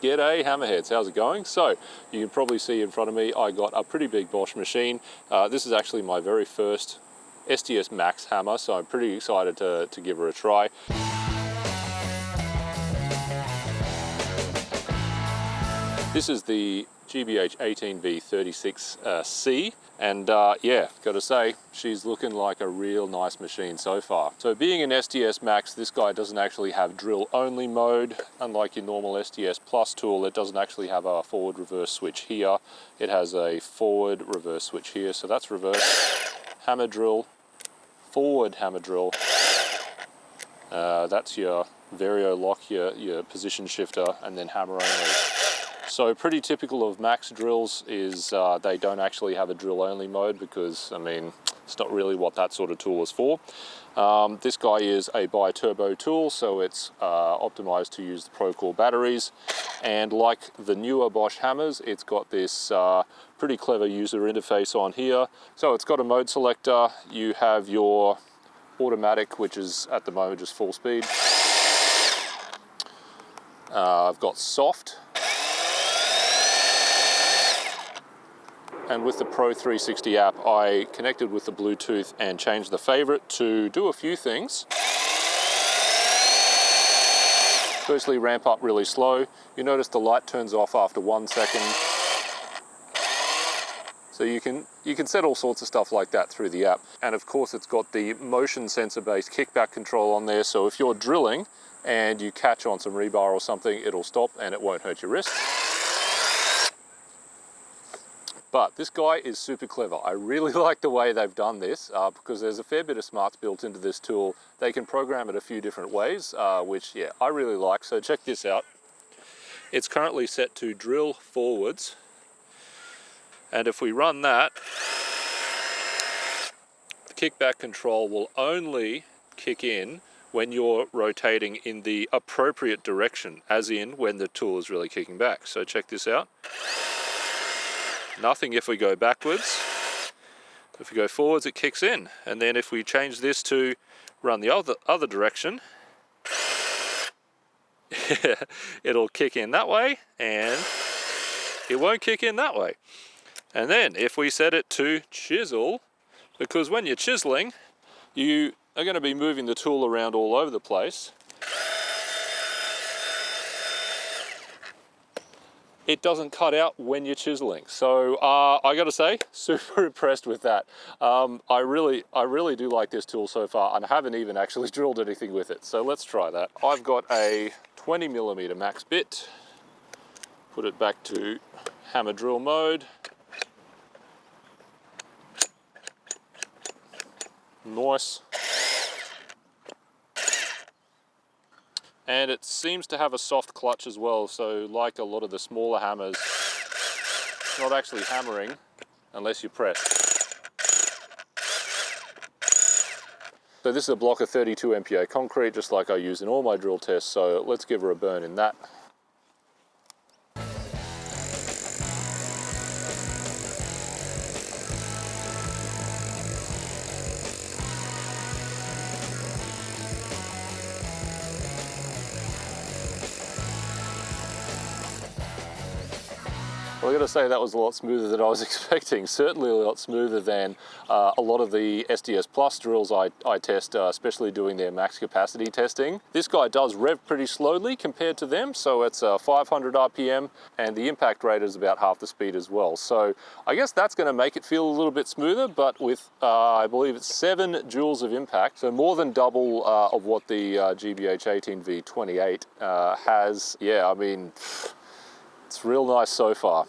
G'day Hammerheads, how's it going? So you can probably see in front of me I got a pretty big Bosch machine. This is actually my very first SDS-Max hammer, so I'm pretty excited to give her a try. This is the GBH 18V-36C, and yeah, got to say, she's looking like a real nice machine so far. So being an SDS-Max, this guy doesn't actually have drill-only mode. Unlike your normal SDS Plus tool, it doesn't actually have a forward-reverse switch here. It has a forward-reverse switch here, so that's reverse, hammer drill, forward hammer drill. That's your vario lock, your position shifter, and then hammer only. So pretty typical of Max drills is they don't actually have a drill only mode because, I mean, it's not really what that sort of tool is for. This guy is a BiTurbo tool, so it's optimized to use the ProCore batteries. And like the newer Bosch hammers, it's got this pretty clever user interface on here. So it's got a mode selector. You have your automatic, which is at the moment just full speed. I've got soft. And with the Pro 360 app, I connected with the Bluetooth and changed the favorite to do a few things. Firstly, ramp up really slow. You notice the light turns off after 1 second. So you can set all sorts of stuff like that through the app. And of course, it's got the motion sensor-based kickback control on there. So if you're drilling and you catch on some rebar or something, it'll stop and it won't hurt your wrist. But this guy is super clever. I really like the way they've done this because there's a fair bit of smarts built into this tool. They can program it a few different ways, which, yeah, I really like. So check this out. It's currently set to drill forwards. And if we run that, the kickback control will only kick in when you're rotating in the appropriate direction, as in when the tool is really kicking back. So check this out. Nothing if we go backwards. If we go forwards, it kicks in. And then if we change this to run the other direction, it'll kick in that way and it won't kick in that way. And then if we set it to chisel, because when you're chiseling, you are going to be moving the tool around all over the place. It doesn't cut out when you're chiseling. So I gotta say, super impressed with that. I really do like this tool so far, and I haven't even actually drilled anything with it. So let's try that. I've got a 20mm max bit. Put it back to hammer drill mode. Nice. And it seems to have a soft clutch as well, so like a lot of the smaller hammers, it's not actually hammering unless you press. So this is a block of 32 MPa concrete, just like I use in all my drill tests, so let's give her a burn in that. Well, I gotta say that was a lot smoother than I was expecting. Certainly a lot smoother than a lot of the SDS Plus drills I test, especially doing their max capacity testing. This guy does rev pretty slowly compared to them, so it's 500 RPM, and the impact rate is about half the speed as well. So I guess that's gonna make it feel a little bit smoother, but with, I believe it's 7 joules of impact, so more than double of what the GBH 18V-28 has. Yeah, I mean, it's real nice so far.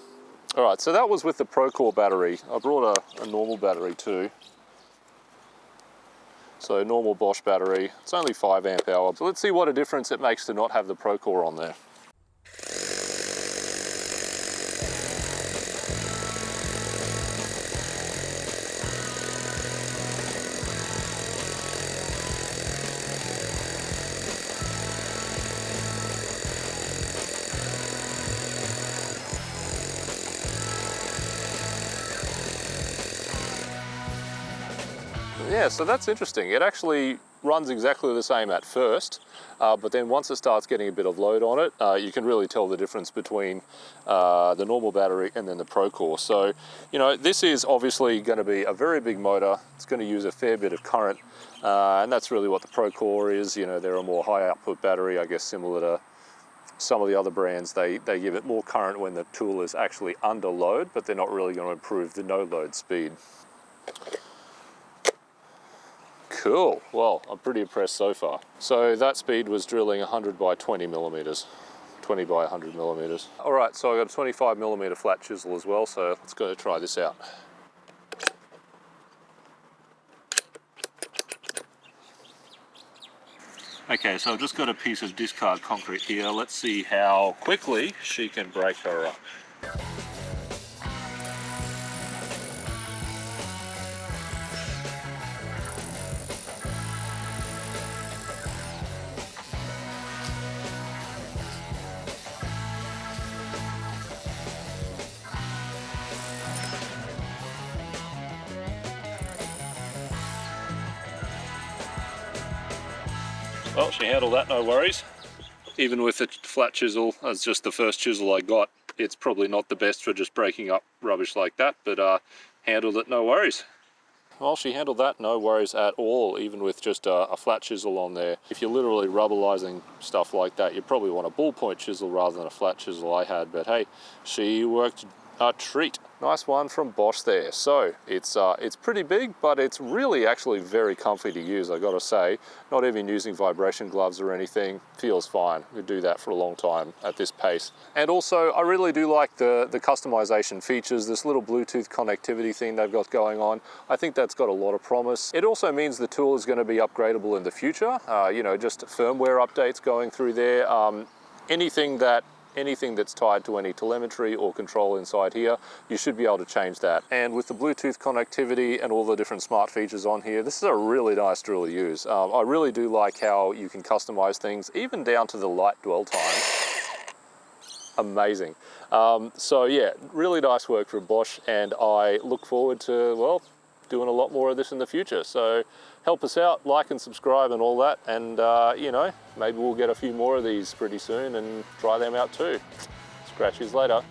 All right, so that was with the ProCore battery. I brought a normal battery too. So normal Bosch battery, it's only 5 amp hour. So let's see what a difference it makes to not have the ProCore on there. Yeah, so that's interesting. It actually runs exactly the same at first, but then once it starts getting a bit of load on it, you can really tell the difference between the normal battery and then the ProCore. So, you know, this is obviously going to be a very big motor. It's going to use a fair bit of current, and that's really what the ProCore is. You know, they're a more high output battery, I guess, similar to some of the other brands. They give it more current when the tool is actually under load, but they're not really going to improve the no load speed. Cool, well, I'm pretty impressed so far. So that speed was drilling 100 by 20 millimeters, 20 by 100 millimeters. All right, so I got a 25 millimeter flat chisel as well, so let's go try this out. Okay, so I've just got a piece of discard concrete here. Let's see how quickly she can break her up. Well, she handled that, no worries. Even with the flat chisel, as just the first chisel I got, it's probably not the best for just breaking up rubbish like that, but handled it, no worries. Well, she handled that, no worries at all, even with just a flat chisel on there. If you're literally rubberizing stuff like that, you probably want a ballpoint chisel rather than a flat chisel I had, but hey, she worked a treat. Nice one from Bosch there. So it's pretty big, but it's really actually very comfy to use, I gotta say. Not even using vibration gloves or anything, feels fine. We do that for a long time at this pace. And also, I really do like the customization features, this little Bluetooth connectivity thing they've got going on. I think that's got a lot of promise. It also means the tool is gonna be upgradable in the future. You know, just firmware updates going through there. Anything that's tied to any telemetry or control inside here, you should be able to change that. And with the Bluetooth connectivity and all the different smart features on here, this is a really nice drill to use. I really do like how you can customize things, even down to the light dwell time. Amazing. So yeah, really nice work from Bosch, and I look forward to, well, doing a lot more of this in the future. So help us out, like and subscribe and all that, and you know, maybe we'll get a few more of these pretty soon and try them out too. Scratchies later.